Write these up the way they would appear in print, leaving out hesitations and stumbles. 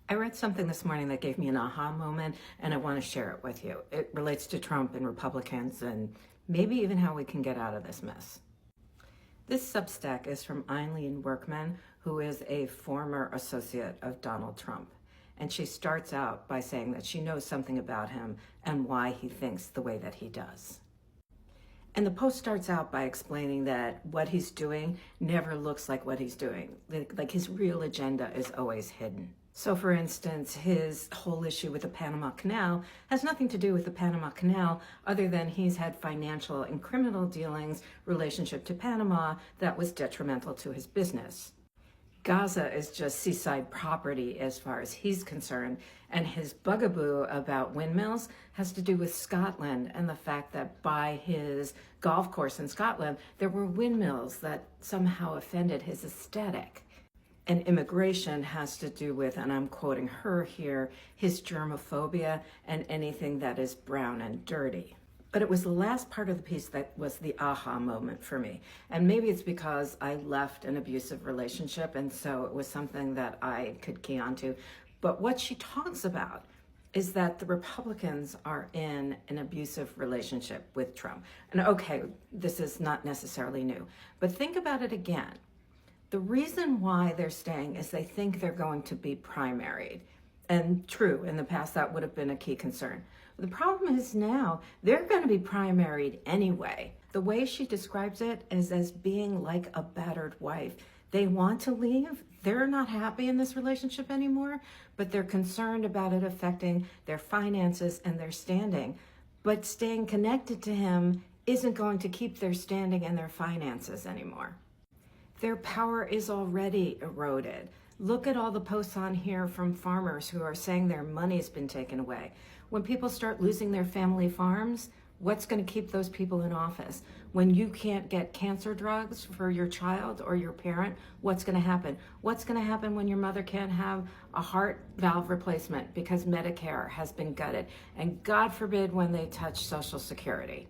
I read something this morning that gave me an aha moment, and I want to share it with you. It relates to Trump and Republicans and maybe even how we can get out of this mess. This Substack is from Eileen Workman, who is a former associate of Donald Trump. And she starts out by saying that she knows something about him and why he thinks the way that he does. And the post starts out by explaining that what he's doing never looks like what he's doing. Like his real agenda is always hidden. So for instance, his whole issue with the Panama Canal has nothing to do with the Panama Canal other than he's had financial and criminal dealings relationship to Panama that was detrimental to his business. Gaza is just seaside property as far as he's concerned, and his bugaboo about windmills has to do with Scotland and the fact that by his golf course in Scotland, there were windmills that somehow offended his aesthetic. And immigration has to do with, and I'm quoting her here, his germophobia and anything that is brown and dirty. But it was the last part of the piece that was the aha moment for me. And maybe it's because I left an abusive relationship, and so it was something that I could key onto. But what she talks about is that the Republicans are in an abusive relationship with Trump. And okay, this is not necessarily new, but think about it again. The reason why they're staying is they think they're going to be primaried. And true, in the past, that would have been a key concern. The problem is now they're going to be primaried anyway. The way she describes it is as being like a battered wife. They want to leave. They're not happy in this relationship anymore, but they're concerned about it affecting their finances and their standing. But staying connected to him isn't going to keep their standing and their finances anymore. Their power is already eroded. Look at all the posts on here from farmers who are saying their money's been taken away. When people start losing their family farms, what's going to keep those people in office? When you can't get cancer drugs for your child or your parent, what's going to happen? What's going to happen when your mother can't have a heart valve replacement because Medicare has been gutted? And God forbid when they touch Social Security.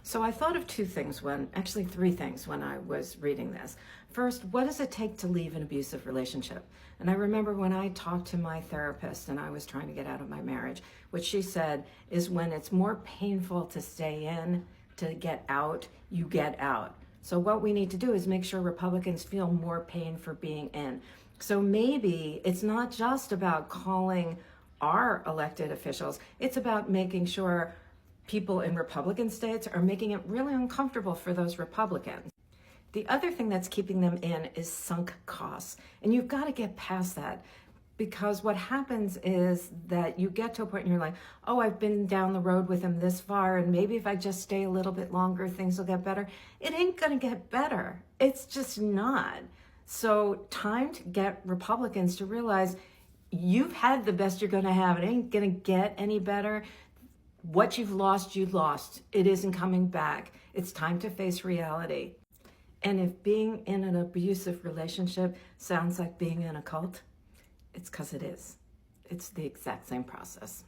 So I thought of three things when I was reading this. First, what does it take to leave an abusive relationship? And I remember when I talked to my therapist and I was trying to get out of my marriage, what she said is when it's more painful to stay in, to get out, you get out. So what we need to do is make sure Republicans feel more pain for being in. So maybe it's not just about calling our elected officials, it's about making sure people in Republican states are making it really uncomfortable for those Republicans. The other thing that's keeping them in is sunk costs. And you've got to get past that, because what happens is that you get to a point and you're like, oh, I've been down the road with him this far, and maybe if I just stay a little bit longer, things will get better. It ain't going to get better. It's just not. So time to get Republicans to realize you've had the best you're going to have. It ain't going to get any better. What you've lost, you lost. It isn't coming back. It's time to face reality. And if being in an abusive relationship sounds like being in a cult, it's because it is. It's the exact same process.